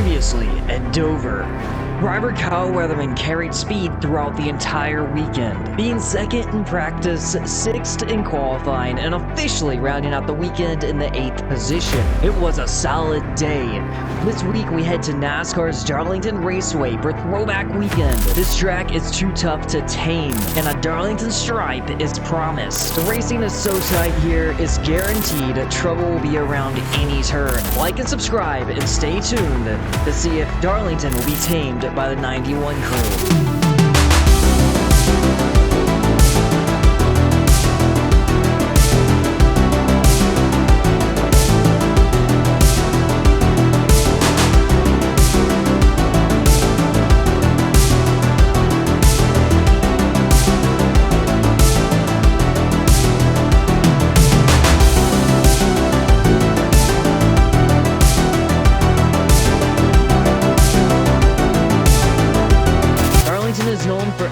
Previously at Dover, driver Kyle Weatherman carried speed throughout the entire weekend, being second in practice, sixth in qualifying, and officially rounding out the weekend in the 8th position. It was a solid day. This week we head to NASCAR's Darlington Raceway for Throwback Weekend. This track is too tough to tame, and a Darlington stripe is promised. The racing is so tight here, it's guaranteed trouble will be around any turn. Like and subscribe and stay tuned to see if Darlington will be tamed by the 91 crew.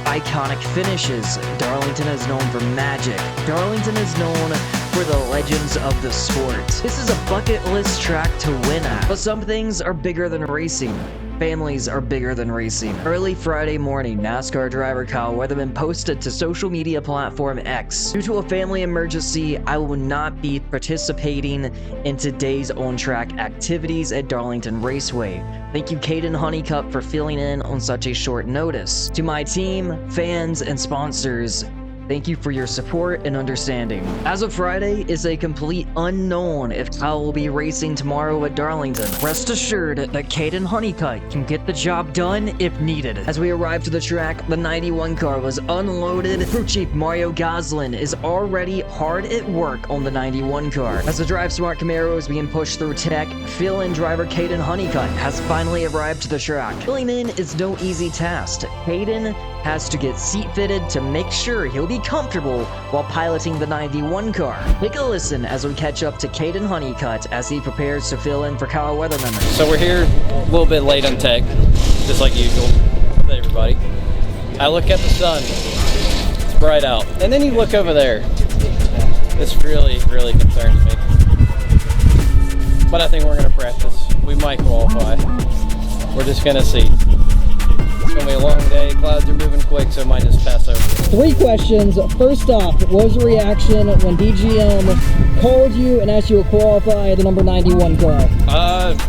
Iconic finishes. Darlington is known for magic. Darlington is known for the legends of the sport. This is a bucket list track to win at. But some things are bigger than racing. Families are bigger than racing. Early Friday morning, NASCAR driver Kyle Weatherman posted to social media platform X, "Due to a family emergency, I will not be participating in today's on-track activities at Darlington Raceway. Thank you, Caden Honeycutt, for filling in on such a short notice. To my team, fans, and sponsors, thank you for your support and understanding." As of Friday, it's a complete unknown if Kyle will be racing tomorrow at Darlington. Rest assured that Caden Honeycutt can get the job done if needed. As we arrive to the track, the 91 car was unloaded. Crew Chief Mario Goslin is already hard at work on the 91 car. As the Drive Smart Camaro is being pushed through tech, fill-in driver Caden Honeycutt has finally arrived to the track. Filling in is no easy task. Caden has to get seat fitted to make sure he'll be comfortable while piloting the 91 car. Take a listen as we catch up to Caden Honeycutt as he prepares to fill in for Kyle Weatherman. So we're here a little bit late on tech, just like usual with everybody. I look at the sun, it's bright out. And then you look over there. This really concerns me. But I think we're gonna practice. We might qualify. We're just gonna see. It's gonna be a long day. Clouds are moving quick, so I might just pass over. 3 questions. First off, what was your reaction when DGM called you and asked you to qualify the number 91 car?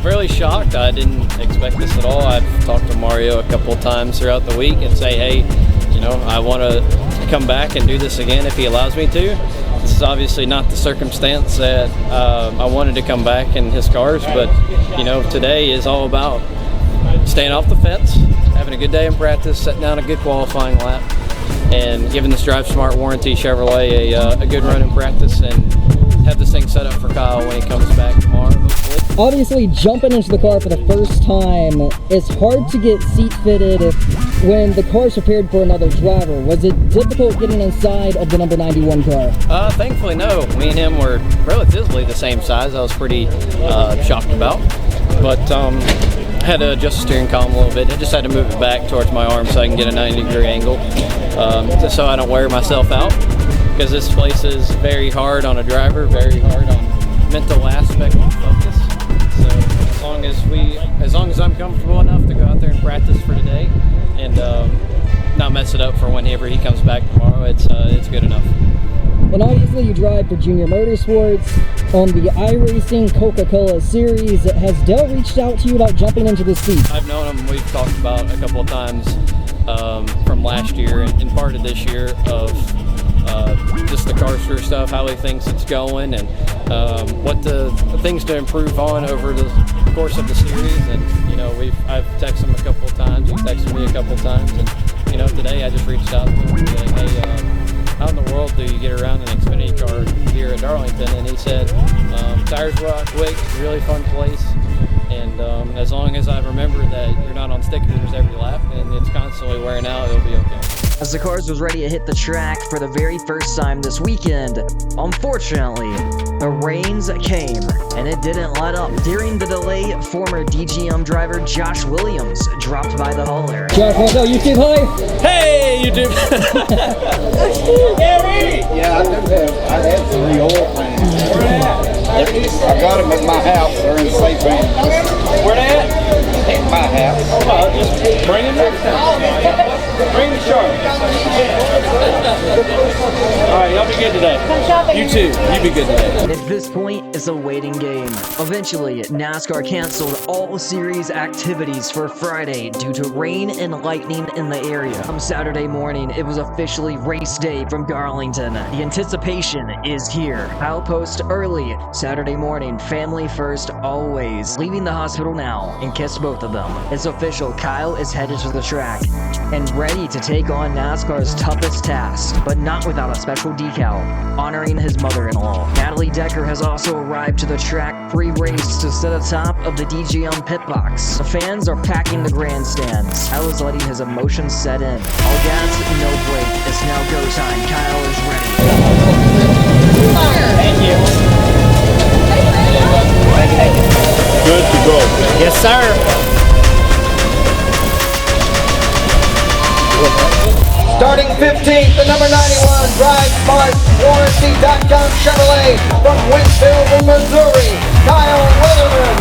Really shocked. I didn't expect this at all. I've talked to Mario a couple of times throughout the week and say, hey, I want to come back and do this again if he allows me to. This is obviously not the circumstance that I wanted to come back in his cars, but today is all about staying off the fence, having a good day in practice, setting down a good qualifying lap, and giving this Drive Smart Warranty Chevrolet a good run in practice, and have this thing set up for Kyle when he comes back tomorrow, hopefully. Obviously, jumping into the car for the first time, it's hard to get seat fitted when the car's prepared for another driver. Was it difficult getting inside of the number 91 car? Thankfully, no. Me and him were relatively the same size. I was pretty shocked about, but I had to adjust the steering column a little bit. I just had to move it back towards my arm so I can get a 90-degree angle, just so I don't wear myself out, because this place is very hard on a driver, very hard on mental aspect and focus. So as long as I'm comfortable enough to go out there and practice for today and not mess it up for whenever he comes back tomorrow, it's good enough. And obviously you drive for Junior Motorsports on the iRacing Coca-Cola Series. Has Dell reached out to you about jumping into the seat? I've known him. We've talked about a couple of times from last year and part of this year of just the Carster stuff, how he thinks it's going, and what the things to improve on over the course of the series. And I've texted him a couple of times. He's texted me a couple of times, and today I just reached out to him and be like, hey, how in the world do you get around an Xfinity car here at Darlington? And he said, tires rock quick, really fun place, and as long as I remember that you're not on stickers every lap and it's constantly wearing out, it'll be okay. As the cars was ready to hit the track for the very first time this weekend, unfortunately, the rains came, and it didn't let up. During the delay, former DGM driver Josh Williams dropped by the hauler. Josh, what's up, YouTube? Hi! Hey, YouTube! Yeah, I do have. I have 3 oil pans. I got them at my house. They're in safe hands. Where they at? Bring him next time. Bring the shark. All right, y'all be good today. You too. You be good today. At this point, it's a waiting game. Eventually, NASCAR canceled all series activities for Friday due to rain and lightning in the area. On Saturday morning, it was officially race day from Darlington. The anticipation is here. Kyle post early Saturday morning, family first always. Leaving the hospital now and kiss both of them. It's official, Kyle is headed to the track and ready to take on NASCAR's toughest task, but not without a special decal honoring his mother-in-law. Natalie Decker has also arrived to the track pre-race to sit atop of the DGM pit box. The fans are packing the grandstands. Kyle is letting his emotions set in. All gas, no break. It's now go time. Kyle is ready. Thank you. Good to go. Yes, sir. Starting 15th, the number 91, Drive Smart, Warranty.com Chevrolet from Winsfield, Missouri, Kyle Weatherman.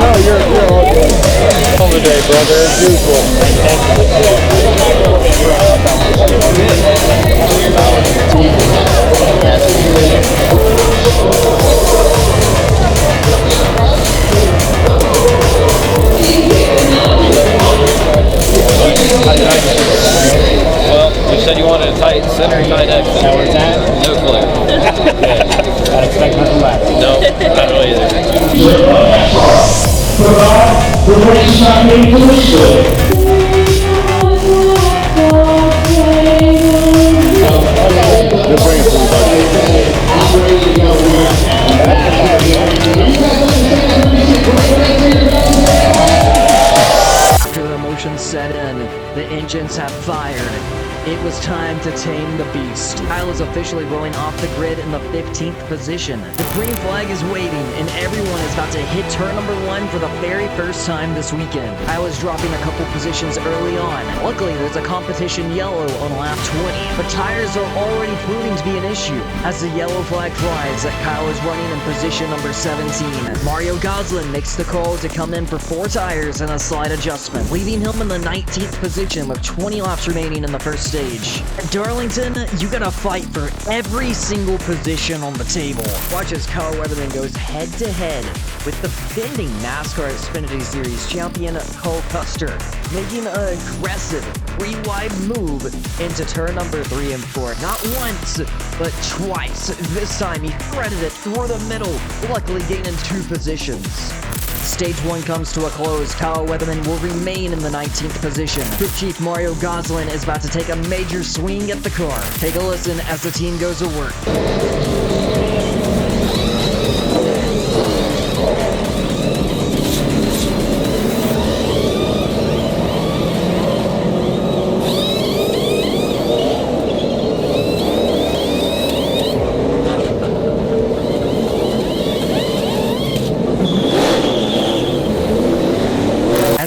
No, you're all good. On the day, brother, as usual. Well, you said you wanted a tight center, tight exit. Is that where it's at? No clue. I'd expect nothing less. No, not really either. After the emotions set in, the engines have fired. It was time to tame the beast. Kyle is officially rolling off the grid in the 15th position. The green flag is waving, and everyone is about to hit turn number 1 for the very first time this weekend. Kyle is dropping a couple positions early on. Luckily, there's a competition yellow on lap 20, but tires are already proving to be an issue. As the yellow flag flies, Kyle is running in position number 17. Mario Goslin makes the call to come in for 4 tires and a slight adjustment, leaving him in the 19th position with 20 laps remaining in the first stage. At Darlington, you gotta fight for every single position on the table. Watch as Kyle Weatherman goes head-to-head with the defending NASCAR Xfinity Series champion Cole Custer, making an aggressive 3-wide move into turn number 3 and 4. Not once, but twice. This time he threaded it through the middle, luckily gaining 2 positions. Stage 1 comes to a close. Kyle Weatherman will remain in the 19th position. Pit Chief Mario Goslin is about to take a major swing at the car. Take a listen as the team goes to work.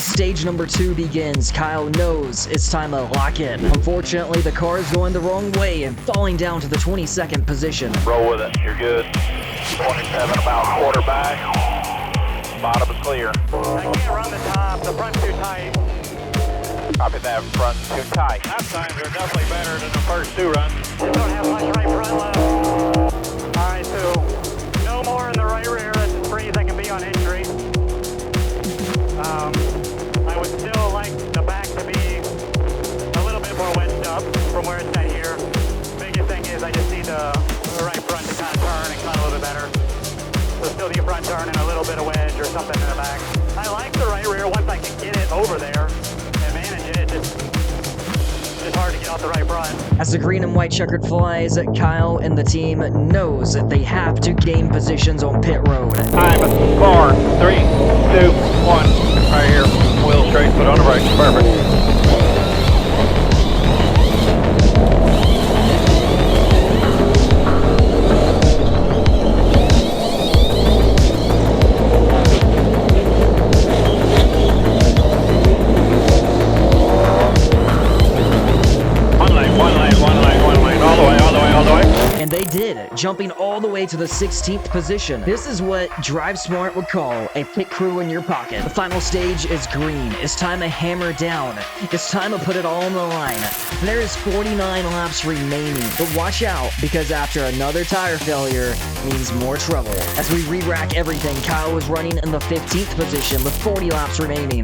Stage number 2 begins. Kyle knows it's time to lock in. Unfortunately, the car is going the wrong way and falling down to the 22nd position. Roll with it. You're good. 27 about quarter back. Bottom is clear. I can't run the top. The front's too tight. Copy that. Front too tight. Lap times are definitely better than the first 2 runs. Just don't have much right front left. All right, so no more in the right rear. That's as free as I can be on entry. I would still like the back to be a little bit more wedged up from where it's at here. Biggest thing is I just need the right front to kind of turn and cut a little bit better. So still the front turn and a little bit of wedge or something in the back. I like the right rear once I can get it over there and manage it. It's hard to get off the right front. As the green and white checkered flies, Kyle and the team knows that they have to gain positions on pit road. Time 4, 3, 2, 1. Right here. Wheel straight, put on the brakes. Perfect. And they did, jumping all the way to the 16th position. This is what Drive Smart would call a pit crew in your pocket. The final stage is green. It's time to hammer down. It's time to put it all on the line. There is 49 laps remaining, but watch out, because after another tire failure means more trouble. As we re-rack everything, Kyle is running in the 15th position with 40 laps remaining.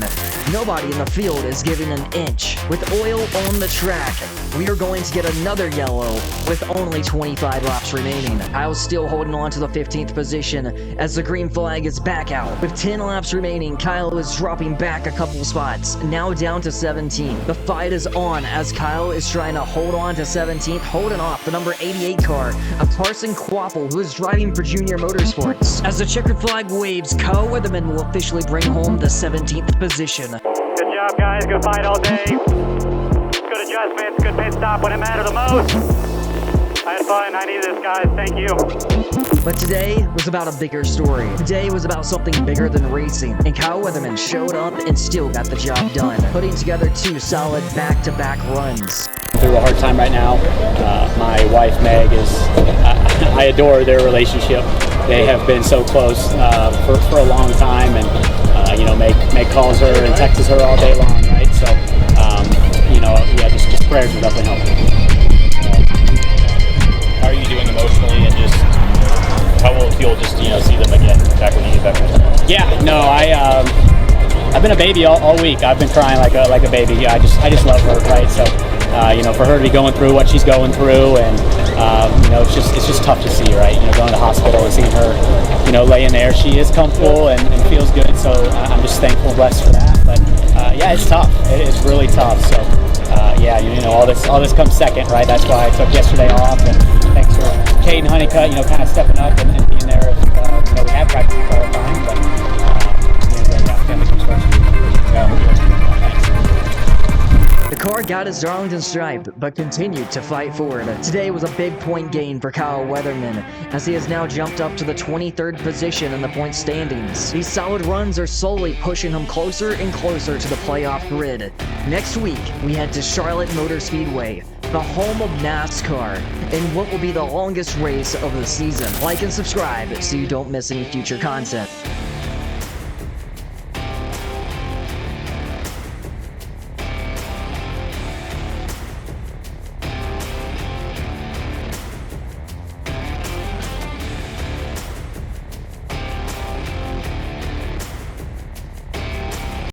Nobody in the field is giving an inch. With oil on the track, we are going to get another yellow with only 25 laps remaining. Kyle's still holding on to the 15th position as the green flag is back out. With 10 laps remaining, Kyle is dropping back a couple spots, now down to 17. The fight is on as Kyle is trying to hold on to 17th, holding off the number 88 car of Carson Quaffle, who is driving for Junior Motorsports. As the checkered flag waves, Kyle Weatherman will officially bring home the 17th position. Good job, guys. Good fight all day. Good adjustments. Good pit stop when it mattered the most. I had fun. I needed this, guys. Thank you. But today was about a bigger story. Today was about something bigger than racing, and Kyle Weatherman showed up and still got the job done, putting together 2 solid back-to-back runs. Through a hard time right now. My wife Meg is, I adore their relationship. They have been so close for a long time, and you know, Meg calls her and texts her all day long, right? So you know, yeah, just prayers would definitely help. How are you doing emotionally, and just how will it feel just to, you know, see them again back when you get back? Yeah, no, I've been a baby all week. I've been crying like a baby. Yeah, I just love her, right? So you know, for her to be going through what she's going through, and you know, it's just tough to see, right? You know, going to the hospital and seeing her, you know, laying there. She is comfortable and feels good, so I'm just thankful and blessed for that. But yeah, it's tough. It is really tough. So yeah, you know, all this comes second, right? That's why I took yesterday off, and thanks for Kate and Honeycutt, you know, kind of stepping up and being there. You know, we had practice qualifying, but family comes first. The car got his Darlington stripe, but continued to fight forward. Today was a big point gain for Kyle Weatherman, as he has now jumped up to the 23rd position in the point standings. These solid runs are slowly pushing him closer and closer to the playoff grid. Next week, we head to Charlotte Motor Speedway, the home of NASCAR, in what will be the longest race of the season. Like and subscribe so you don't miss any future content.